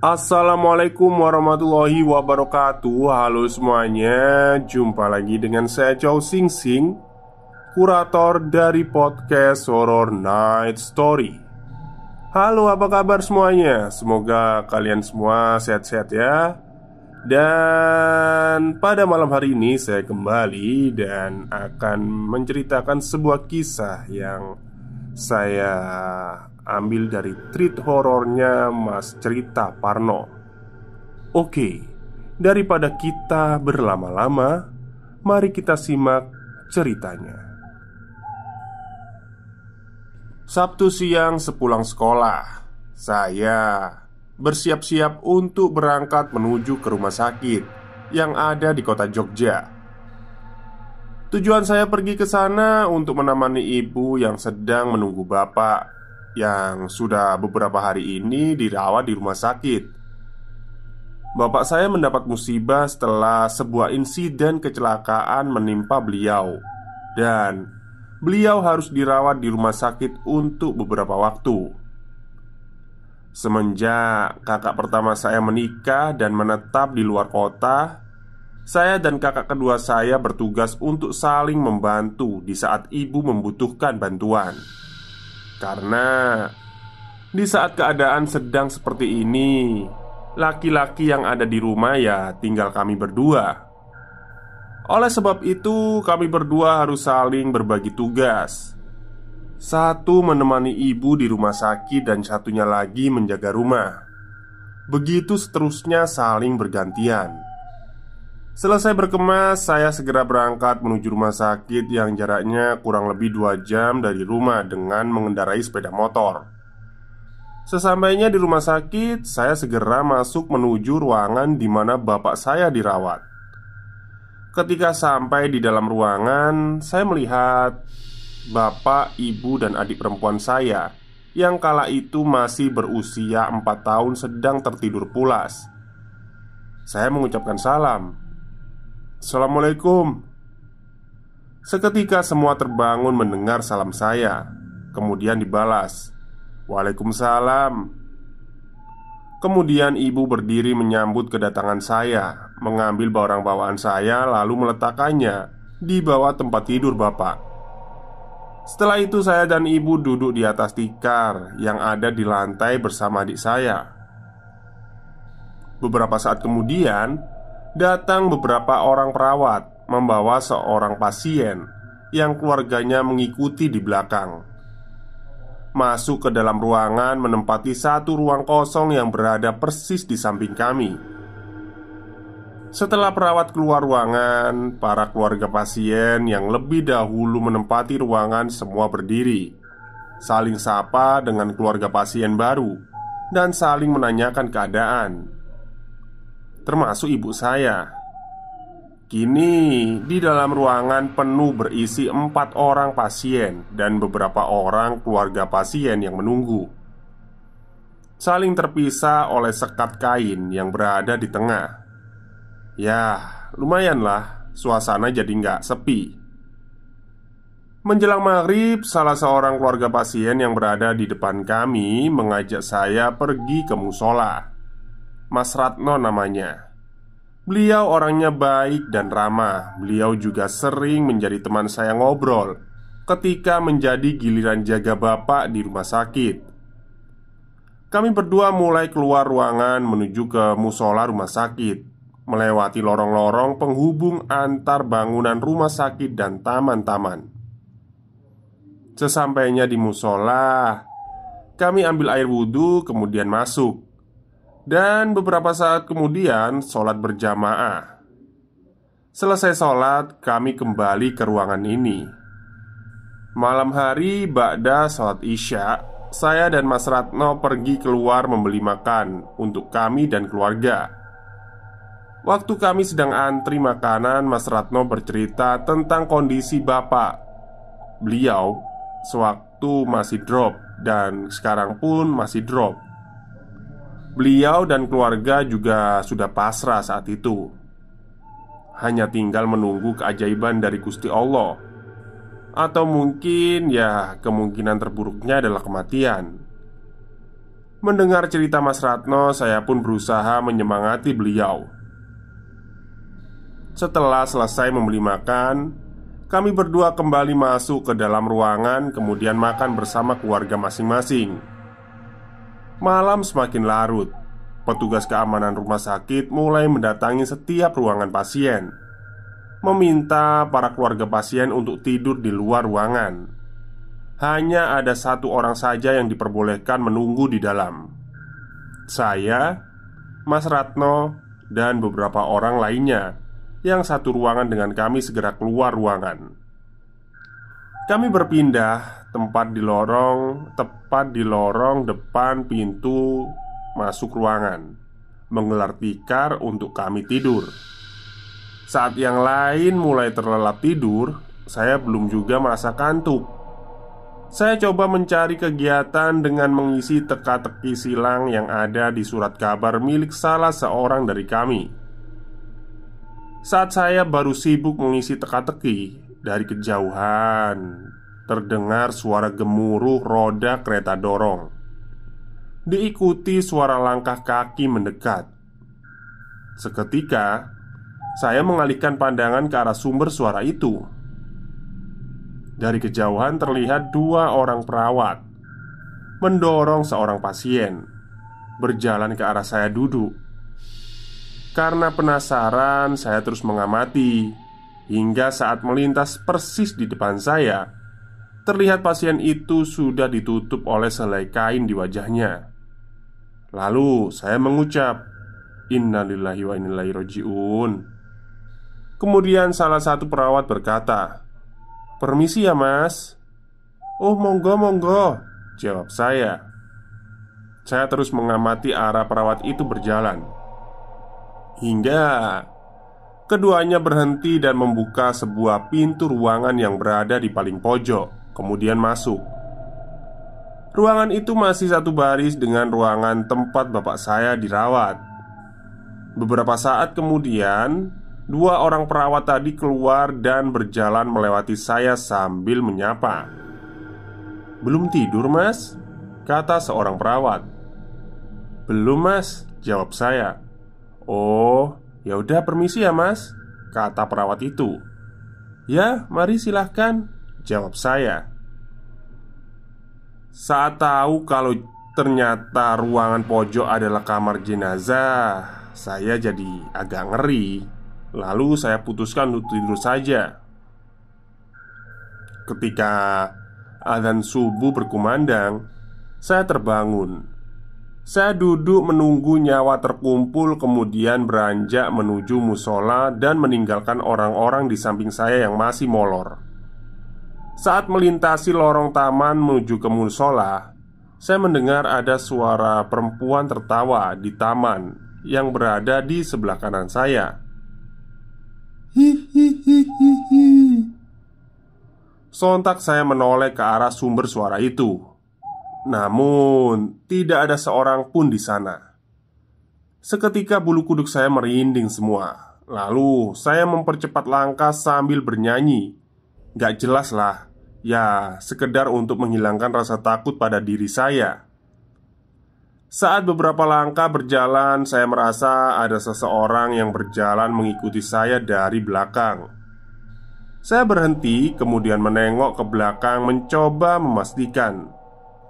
Assalamualaikum warahmatullahi wabarakatuh. Halo semuanya, jumpa lagi dengan saya Chow Sing Sing, kurator dari podcast Horror Night Story. Halo, apa kabar semuanya? Semoga kalian semua sehat-sehat ya. Dan pada malam hari ini saya kembali dan akan menceritakan sebuah kisah yang saya ambil dari treat horornya Mas Cerita Parno. Oke, daripada kita berlama-lama, mari kita simak ceritanya. Sabtu siang sepulang sekolah, saya bersiap-siap untuk berangkat menuju ke rumah sakit yang ada di kota Jogja. Tujuan saya pergi ke sana untuk menemani ibu yang sedang menunggu bapak yang sudah beberapa hari ini dirawat di rumah sakit. Bapak saya mendapat musibah setelah sebuah insiden kecelakaan menimpa beliau, dan beliau harus dirawat di rumah sakit untuk beberapa waktu. Semenjak kakak pertama saya menikah dan menetap di luar kota, saya dan kakak kedua saya bertugas untuk saling membantu di saat ibu membutuhkan bantuan. Karena di saat keadaan sedang seperti ini, laki-laki yang ada di rumah ya tinggal kami berdua. Oleh sebab itu, kami berdua harus saling berbagi tugas. Satu menemani ibu di rumah sakit dan satunya lagi menjaga rumah. Begitu seterusnya saling bergantian. Selesai berkemas, saya segera berangkat menuju rumah sakit yang jaraknya kurang lebih 2 jam dari rumah dengan mengendarai sepeda motor. Sesampainya di rumah sakit, saya segera masuk menuju ruangan di mana bapak saya dirawat. Ketika sampai di dalam ruangan, saya melihat bapak, ibu, dan adik perempuan saya yang kala itu masih berusia 4 tahun sedang tertidur pulas. Saya mengucapkan salam. Assalamualaikum. Seketika semua terbangun mendengar salam saya. Kemudian dibalas, Waalaikumsalam. Kemudian ibu berdiri menyambut kedatangan saya, mengambil barang bawaan saya lalu meletakkannya di bawah tempat tidur bapak. Setelah itu saya dan ibu duduk di atas tikar yang ada di lantai bersama adik saya. Beberapa saat kemudian datang beberapa orang perawat membawa seorang pasien yang keluarganya mengikuti di belakang. Masuk ke dalam ruangan menempati satu ruang kosong yang berada persis di samping kami. Setelah perawat keluar ruangan, para keluarga pasien yang lebih dahulu menempati ruangan semua berdiri, saling sapa dengan keluarga pasien baru, dan saling menanyakan keadaan. Termasuk ibu saya. Kini di dalam ruangan penuh berisi 4 orang pasien dan beberapa orang keluarga pasien yang menunggu, saling terpisah oleh sekat kain yang berada di tengah. Ya, lumayanlah, suasana jadi nggak sepi. Menjelang maghrib, salah seorang keluarga pasien yang berada di depan kami mengajak saya pergi ke musola. Mas Ratno namanya. Beliau orangnya baik dan ramah. Beliau juga sering menjadi teman saya ngobrol ketika menjadi giliran jaga bapak di rumah sakit. Kami berdua mulai keluar ruangan menuju ke musola rumah sakit, melewati lorong-lorong penghubung antar bangunan rumah sakit dan taman-taman. Sesampainya di musola, kami ambil air wudhu kemudian masuk. Dan beberapa saat kemudian sholat berjamaah. Selesai sholat, kami kembali ke ruangan ini. Malam hari ba'da sholat isya, saya dan Mas Ratno pergi keluar membeli makan untuk kami dan keluarga. Waktu kami sedang antri makanan, Mas Ratno bercerita tentang kondisi bapak. Beliau sewaktu masih drop dan sekarang pun masih drop. Beliau dan keluarga juga sudah pasrah saat itu. Hanya tinggal menunggu keajaiban dari Gusti Allah. Atau mungkin ya kemungkinan terburuknya adalah kematian. Mendengar cerita Mas Ratno, saya pun berusaha menyemangati beliau. Setelah selesai membeli makan, kami berdua kembali masuk ke dalam ruangan, kemudian makan bersama keluarga masing-masing. Malam semakin larut. Petugas keamanan rumah sakit mulai mendatangi setiap ruangan pasien, meminta para keluarga pasien untuk tidur di luar ruangan. Hanya ada satu orang saja yang diperbolehkan menunggu di dalam. Saya, Mas Ratno, dan beberapa orang lainnya yang satu ruangan dengan kami segera keluar ruangan. Kami berpindah tempat tepat di lorong depan pintu masuk ruangan, menggelar tikar untuk kami tidur. Saat yang lain mulai terlelap tidur, saya belum juga merasa kantuk. Saya coba mencari kegiatan dengan mengisi teka-teki silang yang ada di surat kabar milik salah seorang dari kami. Saat saya baru sibuk mengisi teka-teki, dari kejauhan terdengar suara gemuruh roda kereta dorong, diikuti suara langkah kaki mendekat. Seketika, saya mengalihkan pandangan ke arah sumber suara itu. Dari kejauhan terlihat dua orang perawat mendorong seorang pasien berjalan ke arah saya duduk. Karena penasaran, saya terus mengamati hingga saat melintas persis di depan saya, terlihat pasien itu sudah ditutup oleh selai kain di wajahnya. Lalu saya mengucap, "Innalillahi wa inna ilaihi raji'un." Kemudian salah satu perawat berkata, "Permisi ya mas." "Oh monggo monggo," jawab saya. Saya terus mengamati arah perawat itu berjalan, hingga keduanya berhenti dan membuka sebuah pintu ruangan yang berada di paling pojok, kemudian masuk. Ruangan itu masih satu baris dengan ruangan tempat bapak saya dirawat. Beberapa saat kemudian, dua orang perawat tadi keluar dan berjalan melewati saya sambil menyapa. "Belum tidur mas?" kata seorang perawat. "Belum mas," jawab saya. "Oh, ya udah permisi ya mas," kata perawat itu. "Ya, mari silahkan," jawab saya. Saat tahu kalau ternyata ruangan pojok adalah kamar jenazah, saya jadi agak ngeri. Lalu saya putuskan untuk tidur saja. Ketika azan subuh berkumandang, saya terbangun. Saya duduk menunggu nyawa terkumpul, kemudian beranjak menuju musola dan meninggalkan orang-orang di samping saya yang masih molor. Saat melintasi lorong taman menuju ke musola, saya mendengar ada suara perempuan tertawa di taman yang berada di sebelah kanan saya. Hihihihihi. Sontak saya menoleh ke arah sumber suara itu. Namun, tidak ada seorang pun di sana. Seketika bulu kuduk saya merinding semua. Lalu, saya mempercepat langkah sambil bernyanyi. Gak jelas lah, ya sekedar untuk menghilangkan rasa takut pada diri saya. Saat beberapa langkah berjalan, saya merasa ada seseorang yang berjalan mengikuti saya dari belakang. Saya berhenti, kemudian menengok ke belakang mencoba memastikan.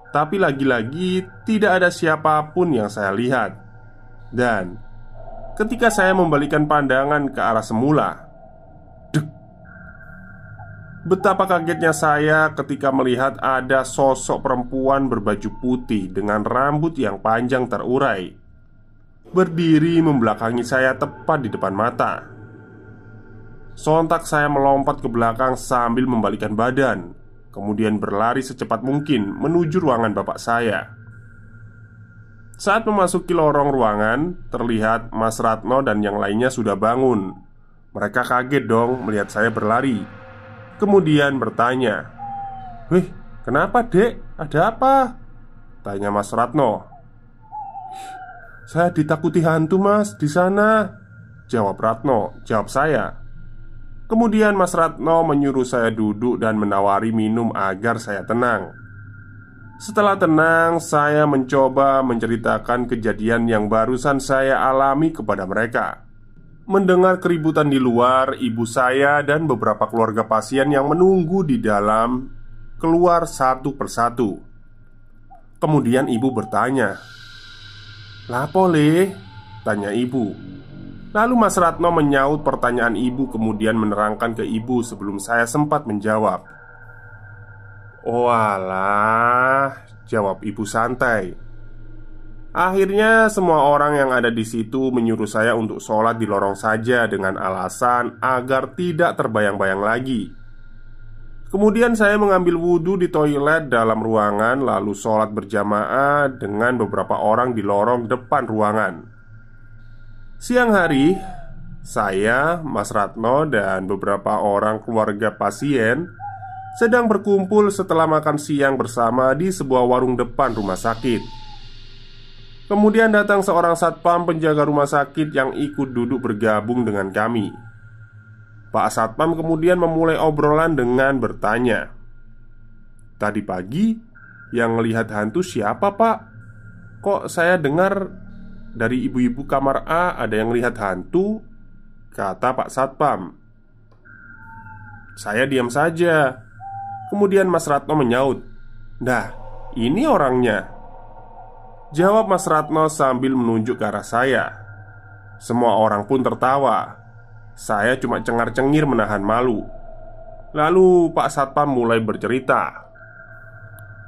Tapi lagi-lagi tidak ada siapapun yang saya lihat. Dan ketika saya membalikan pandangan ke arah semula, betapa kagetnya saya ketika melihat ada sosok perempuan berbaju putih dengan rambut yang panjang terurai berdiri membelakangi saya tepat di depan mata. Sontak saya melompat ke belakang sambil membalikkan badan, kemudian berlari secepat mungkin menuju ruangan bapak saya. Saat memasuki lorong ruangan, terlihat Mas Ratno dan yang lainnya sudah bangun. Mereka kaget dong melihat saya berlari. Kemudian bertanya, "Wih, kenapa dek? Ada apa?" tanya Mas Ratno. "Saya ditakuti hantu mas di sana," jawab saya. Kemudian Mas Ratno menyuruh saya duduk dan menawari minum agar saya tenang. Setelah tenang, saya mencoba menceritakan kejadian yang barusan saya alami kepada mereka. Mendengar keributan di luar, ibu saya dan beberapa keluarga pasien yang menunggu di dalam keluar satu persatu. Kemudian ibu bertanya, "Lapo le?" tanya ibu. Lalu Mas Ratno menyaut pertanyaan ibu, kemudian menerangkan ke ibu sebelum saya sempat menjawab. "Oh alah," jawab ibu santai. Akhirnya semua orang yang ada di situ menyuruh saya untuk sholat di lorong saja dengan alasan agar tidak terbayang-bayang lagi. Kemudian saya mengambil wudhu di toilet dalam ruangan, lalu sholat berjamaah dengan beberapa orang di lorong depan ruangan. Siang hari, saya, Mas Ratno, dan beberapa orang keluarga pasien sedang berkumpul setelah makan siang bersama di sebuah warung depan rumah sakit. Kemudian datang seorang satpam penjaga rumah sakit yang ikut duduk bergabung dengan kami. Pak Satpam kemudian memulai obrolan dengan bertanya, "Tadi pagi yang melihat hantu siapa, Pak? Kok saya dengar dari ibu-ibu kamar A ada yang lihat hantu?" kata Pak Satpam. Saya diam saja. Kemudian Mas Ratno menyaut, "Nah, ini orangnya," jawab Mas Ratno sambil menunjuk ke arah saya. Semua orang pun tertawa. Saya cuma cengar-cengir menahan malu. Lalu Pak Satpam mulai bercerita.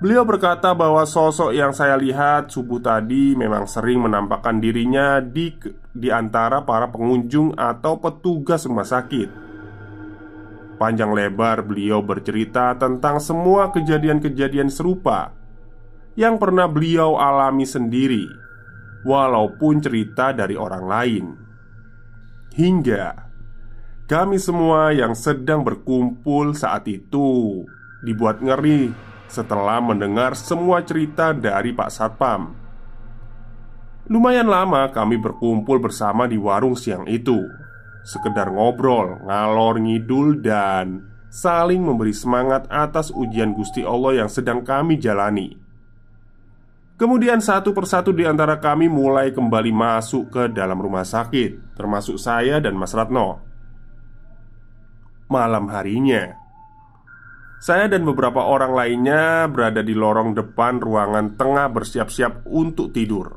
Beliau berkata bahwa sosok yang saya lihat subuh tadi memang sering menampakkan dirinya di antara para pengunjung atau petugas rumah sakit. Panjang lebar beliau bercerita tentang semua kejadian-kejadian serupa yang pernah beliau alami sendiri, walaupun cerita dari orang lain. Hingga kami semua yang sedang berkumpul saat itu dibuat ngeri setelah mendengar semua cerita dari Pak Satpam. Lumayan lama kami berkumpul bersama di warung siang itu, sekedar ngobrol, ngalor ngidul, dan saling memberi semangat atas ujian Gusti Allah yang sedang kami jalani. Kemudian satu persatu di antara kami mulai kembali masuk ke dalam rumah sakit, termasuk saya dan Mas Ratno. Malam harinya, saya dan beberapa orang lainnya berada di lorong depan ruangan tengah bersiap-siap untuk tidur.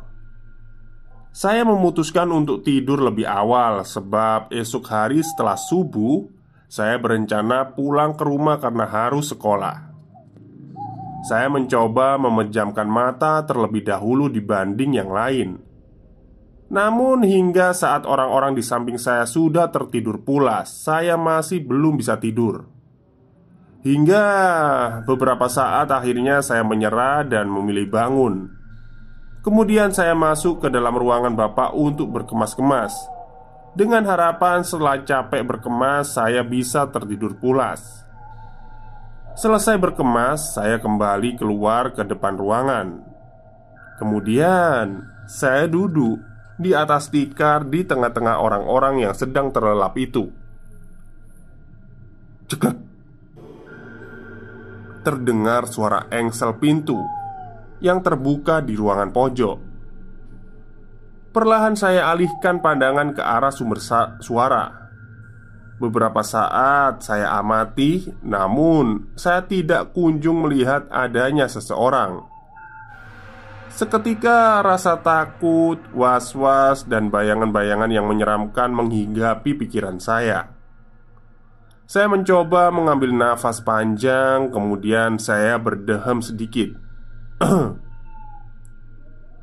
Saya memutuskan untuk tidur lebih awal sebab esok hari setelah subuh saya berencana pulang ke rumah karena harus sekolah. Saya mencoba memejamkan mata terlebih dahulu dibanding yang lain. Namun hingga saat orang-orang di samping saya sudah tertidur pulas, saya masih belum bisa tidur. Hingga beberapa saat akhirnya saya menyerah dan memilih bangun. Kemudian saya masuk ke dalam ruangan Bapak untuk berkemas-kemas, dengan harapan setelah capek berkemas saya bisa tertidur pulas. Selesai berkemas, saya kembali keluar ke depan ruangan. Kemudian saya duduk di atas tikar di tengah-tengah orang-orang yang sedang terlelap itu. Ceklek. Terdengar suara engsel pintu yang terbuka di ruangan pojok. Perlahan saya alihkan pandangan ke arah sumber suara. Beberapa saat saya amati, namun saya tidak kunjung melihat adanya seseorang. Seketika rasa takut, was-was, dan bayangan-bayangan yang menyeramkan menghinggapi pikiran saya. Saya mencoba mengambil nafas panjang, kemudian saya berdehem sedikit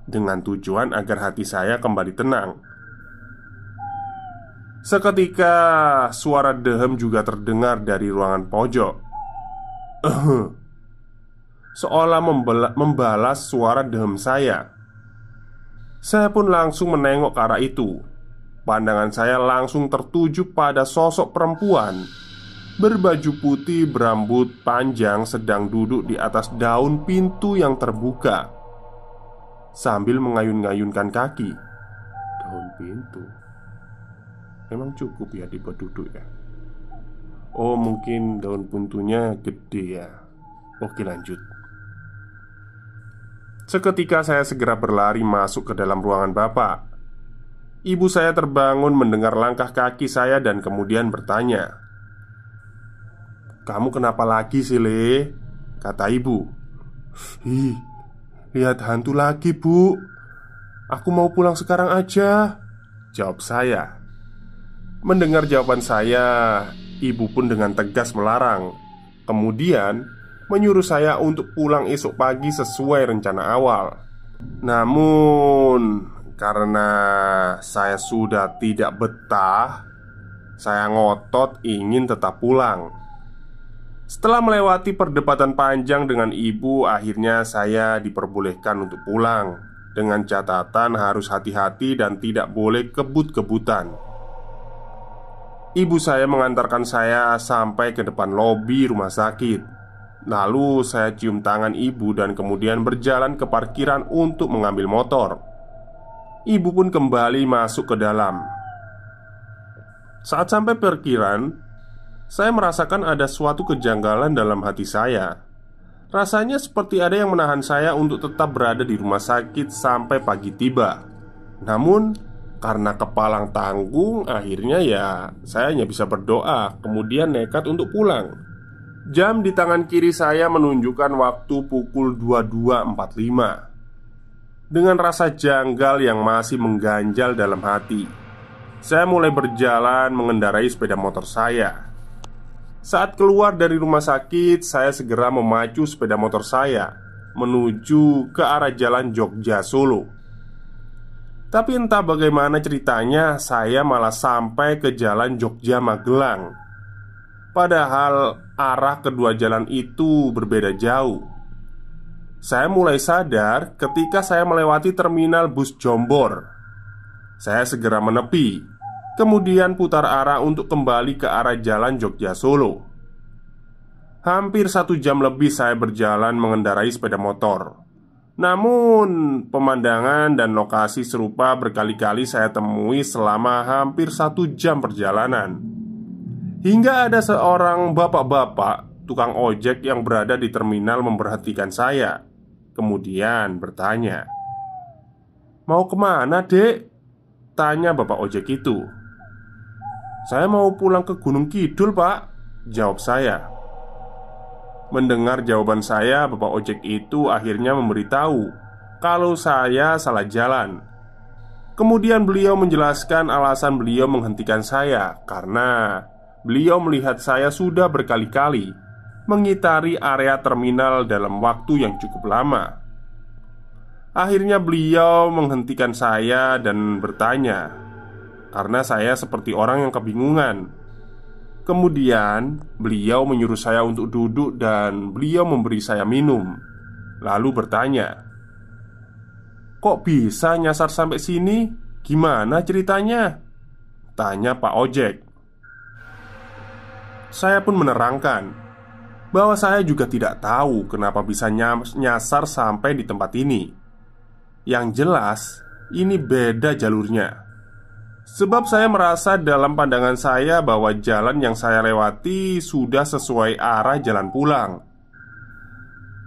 dengan tujuan agar hati saya kembali tenang. Seketika suara dehem juga terdengar dari ruangan pojok. Seolah membalas suara dehem saya. Saya pun langsung menengok ke arah itu. Pandangan saya langsung tertuju pada sosok perempuan berbaju putih berambut panjang sedang duduk di atas daun pintu yang terbuka sambil mengayun-ngayunkan kaki. Daun pintu memang cukup ya dibuat duduk ya. Oh mungkin daun pintunya gede ya. Oke lanjut. Seketika saya segera berlari masuk ke dalam ruangan bapak. Ibu saya terbangun mendengar langkah kaki saya dan kemudian bertanya, "Kamu kenapa lagi sih, Le?" kata ibu. "Ih, lihat hantu lagi, Bu. Aku mau pulang sekarang aja," jawab saya. Mendengar jawaban saya, ibu pun dengan tegas melarang. Kemudian menyuruh saya untuk pulang esok pagi sesuai rencana awal. Namun karena saya sudah tidak betah, saya ngotot ingin tetap pulang. Setelah melewati perdebatan panjang dengan ibu, akhirnya saya diperbolehkan untuk pulang, dengan catatan harus hati-hati dan tidak boleh kebut-kebutan. Ibu saya mengantarkan saya sampai ke depan lobi rumah sakit. Lalu saya cium tangan ibu dan kemudian berjalan ke parkiran untuk mengambil motor. Ibu pun kembali masuk ke dalam. Saat sampai parkiran, saya merasakan ada suatu kejanggalan dalam hati saya. Rasanya seperti ada yang menahan saya untuk tetap berada di rumah sakit sampai pagi tiba. Namun karena kepalang tanggung, akhirnya ya saya hanya bisa berdoa, kemudian nekat untuk pulang. Jam di tangan kiri saya menunjukkan waktu pukul 22.45. Dengan rasa janggal yang masih mengganjal dalam hati, saya mulai berjalan mengendarai sepeda motor saya. Saat keluar dari rumah sakit, saya segera memacu sepeda motor saya menuju ke arah jalan Jogja Solo. Tapi entah bagaimana ceritanya, saya malah sampai ke jalan Jogja Magelang. Padahal arah kedua jalan itu berbeda jauh. Saya mulai sadar ketika saya melewati terminal bus Jombor. Saya segera menepi, kemudian putar arah untuk kembali ke arah jalan Jogja Solo. Hampir 1 jam lebih saya berjalan mengendarai sepeda motor. Namun pemandangan dan lokasi serupa berkali-kali saya temui selama hampir 1 jam perjalanan. Hingga ada seorang bapak-bapak tukang ojek yang berada di terminal memperhatikan saya. Kemudian bertanya, "Mau kemana, Dek?" tanya bapak ojek itu. "Saya mau pulang ke Gunung Kidul, Pak," jawab saya. Mendengar jawaban saya, bapak ojek itu akhirnya memberitahu kalau saya salah jalan. Kemudian beliau menjelaskan alasan beliau menghentikan saya karena beliau melihat saya sudah berkali-kali mengitari area terminal dalam waktu yang cukup lama. Akhirnya beliau menghentikan saya dan bertanya, karena saya seperti orang yang kebingungan. Kemudian beliau menyuruh saya untuk duduk dan beliau memberi saya minum. Lalu bertanya, "Kok bisa nyasar sampai sini? Gimana ceritanya?" tanya Pak Ojek. Saya pun menerangkan bahwa saya juga tidak tahu kenapa bisa nyasar sampai di tempat ini. Yang jelas, ini beda jalurnya. Sebab saya merasa dalam pandangan saya bahwa jalan yang saya lewati sudah sesuai arah jalan pulang.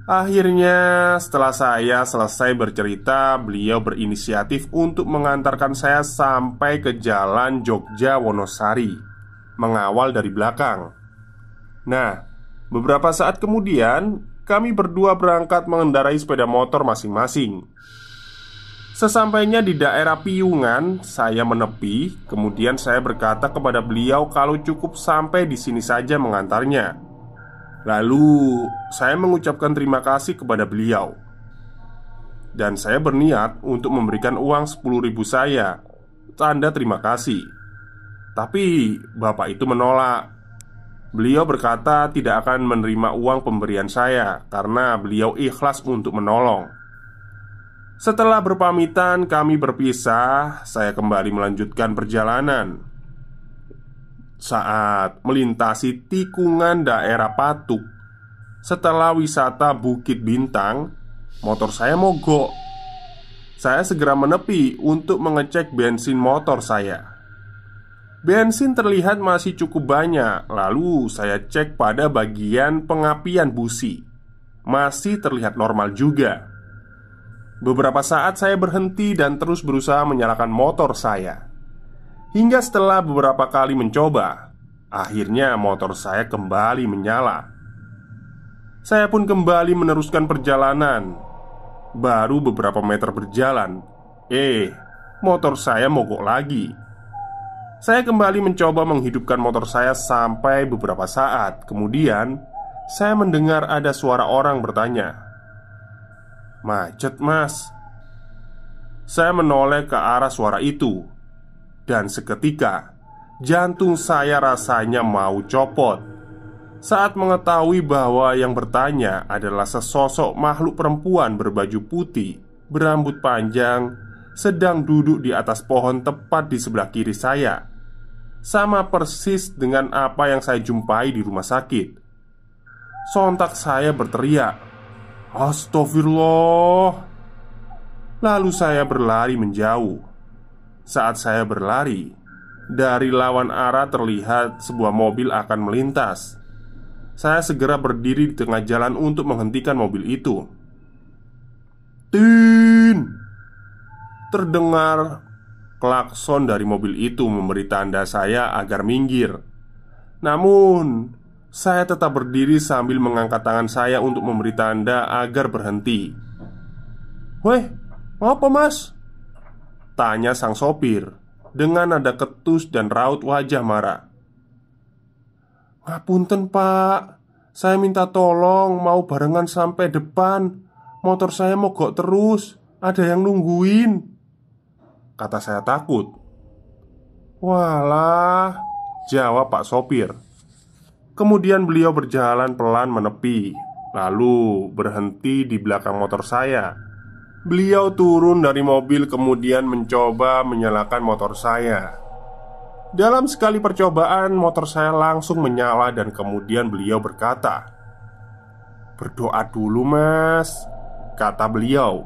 Akhirnya setelah saya selesai bercerita, beliau berinisiatif untuk mengantarkan saya sampai ke jalan Jogja Wonosari, mengawal dari belakang. Nah, beberapa saat kemudian kami berdua berangkat mengendarai sepeda motor masing-masing. Sesampainya di daerah Piungan, saya menepi. Kemudian saya berkata kepada beliau kalau cukup sampai di sini saja mengantarnya. Lalu saya mengucapkan terima kasih kepada beliau. Dan saya berniat untuk memberikan uang 10.000 saya, tanda terima kasih. Tapi bapak itu menolak. Beliau berkata tidak akan menerima uang pemberian saya karena beliau ikhlas untuk menolong. Setelah berpamitan, kami berpisah. Saya kembali melanjutkan perjalanan. Saat melintasi tikungan daerah Patuk, setelah wisata Bukit Bintang, motor saya mogok. Saya segera menepi untuk mengecek bensin motor saya. Bensin terlihat masih cukup banyak. Lalu saya cek pada bagian pengapian busi, masih terlihat normal juga. Beberapa saat saya berhenti dan terus berusaha menyalakan motor saya. Hingga setelah beberapa kali mencoba, akhirnya motor saya kembali menyala. Saya pun kembali meneruskan perjalanan. Baru beberapa meter berjalan, motor saya mogok lagi. Saya kembali mencoba menghidupkan motor saya sampai beberapa saat. Kemudian, saya mendengar ada suara orang bertanya, "Macet, Mas." Saya menoleh ke arah suara itu, dan seketika jantung saya rasanya mau copot saat mengetahui bahwa yang bertanya adalah sesosok makhluk perempuan berbaju putih, berambut panjang, sedang duduk di atas pohon tepat di sebelah kiri saya. Sama persis dengan apa yang saya jumpai di rumah sakit. Sontak saya berteriak, "Astagfirullah!" Lalu saya berlari menjauh. Saat saya berlari, dari lawan arah terlihat sebuah mobil akan melintas. Saya segera berdiri di tengah jalan untuk menghentikan mobil itu. "Tin!" Terdengar klakson dari mobil itu memberi tanda saya agar minggir. Namun, saya tetap berdiri sambil mengangkat tangan saya untuk memberi tanda agar berhenti. "Weh, apa Mas?" tanya sang sopir dengan nada ketus dan raut wajah marah. "Ngapunten Pak, saya minta tolong mau barengan sampai depan. Motor saya mogok terus, ada yang nungguin," kata saya takut. "Walah," jawab Pak sopir. Kemudian beliau berjalan pelan menepi, lalu berhenti di belakang motor saya. Beliau turun dari mobil kemudian mencoba menyalakan motor saya. Dalam sekali percobaan, motor saya langsung menyala dan kemudian beliau berkata, "Berdoa dulu Mas," kata beliau.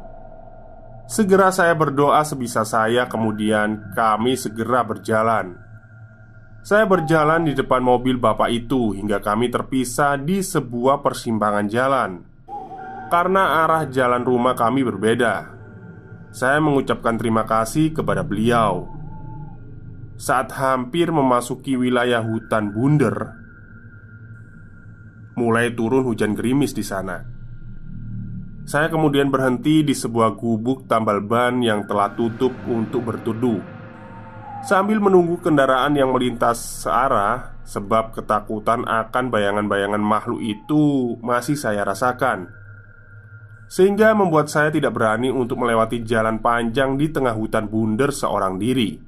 Segera saya berdoa sebisa saya, kemudian kami segera berjalan. Saya berjalan di depan mobil bapak itu hingga kami terpisah di sebuah persimpangan jalan. Karena arah jalan rumah kami berbeda, saya mengucapkan terima kasih kepada beliau. Saat hampir memasuki wilayah hutan bunder, mulai turun hujan gerimis di sana. Saya kemudian berhenti di sebuah gubuk tambal ban yang telah tutup untuk berteduh, sambil menunggu kendaraan yang melintas searah. Sebab ketakutan akan bayangan-bayangan makhluk itu masih saya rasakan, sehingga membuat saya tidak berani untuk melewati jalan panjang di tengah hutan bunder seorang diri.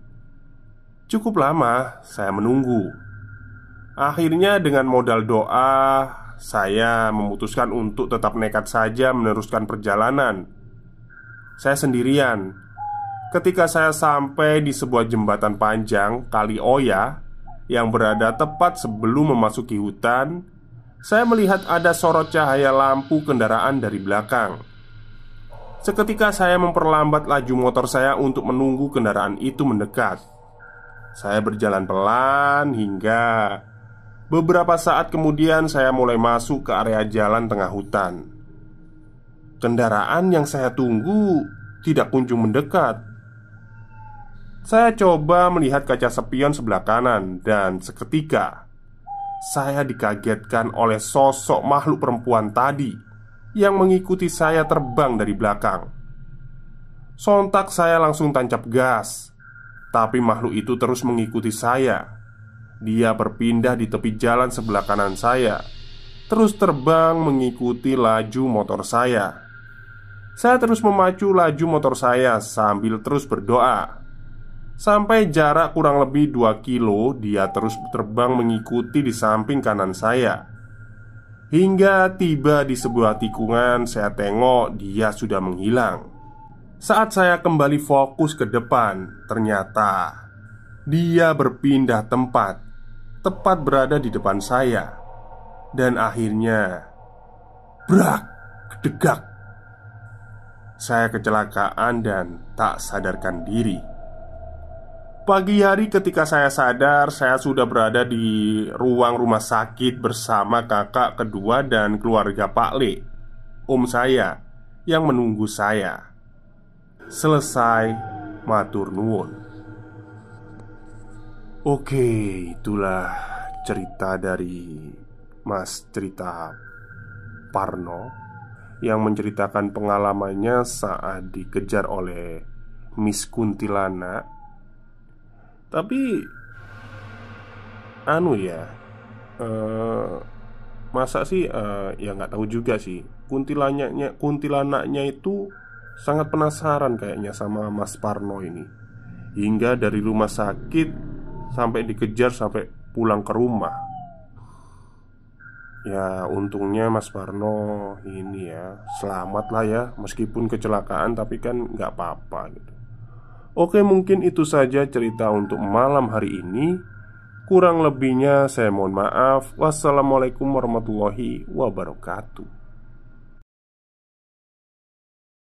Cukup lama saya menunggu. Akhirnya dengan modal doa, saya memutuskan untuk tetap nekat saja meneruskan perjalanan. Saya sendirian. Ketika saya sampai di sebuah jembatan panjang Kali Oya yang berada tepat sebelum memasuki hutan, saya melihat ada sorot cahaya lampu kendaraan dari belakang. Seketika saya memperlambat laju motor saya untuk menunggu kendaraan itu mendekat. Saya berjalan pelan hingga beberapa saat kemudian saya mulai masuk ke area jalan tengah hutan. Kendaraan yang saya tunggu tidak kunjung mendekat. Saya coba melihat kaca spion sebelah kanan dan seketika saya dikagetkan oleh sosok makhluk perempuan tadi yang mengikuti saya terbang dari belakang. Sontak saya langsung tancap gas, tapi makhluk itu terus mengikuti saya. Dia berpindah di tepi jalan sebelah kanan saya, terus terbang mengikuti laju motor saya. Saya terus memacu laju motor saya sambil terus berdoa. Sampai jarak kurang lebih 2 kilo, dia terus terbang mengikuti di samping kanan saya. Hingga tiba di sebuah tikungan, saya tengok dia sudah menghilang. Saat saya kembali fokus ke depan, ternyata dia berpindah tempat, tepat berada di depan saya. Dan akhirnya, brak, kedegak. Saya kecelakaan dan tak sadarkan diri. Pagi hari ketika saya sadar, saya sudah berada di ruang rumah sakit bersama kakak kedua dan keluarga Pak Le, om saya, yang menunggu saya. Selesai, matur nuwun. Oke, itulah cerita dari Mas Cerita Parno yang menceritakan pengalamannya saat dikejar oleh Miss Kuntilanak. Tapi anu ya, eh, masa sih, ya nggak tahu juga sih. Kuntilanaknya itu sangat penasaran kayaknya sama Mas Parno ini. Hingga dari rumah sakit sampai dikejar sampai pulang ke rumah. Ya untungnya Mas Parno ini ya selamat lah ya, meskipun kecelakaan tapi kan nggak apa-apa gitu. Oke, mungkin itu saja cerita untuk malam hari ini. Kurang lebihnya saya mohon maaf. Wassalamualaikum warahmatullahi wabarakatuh.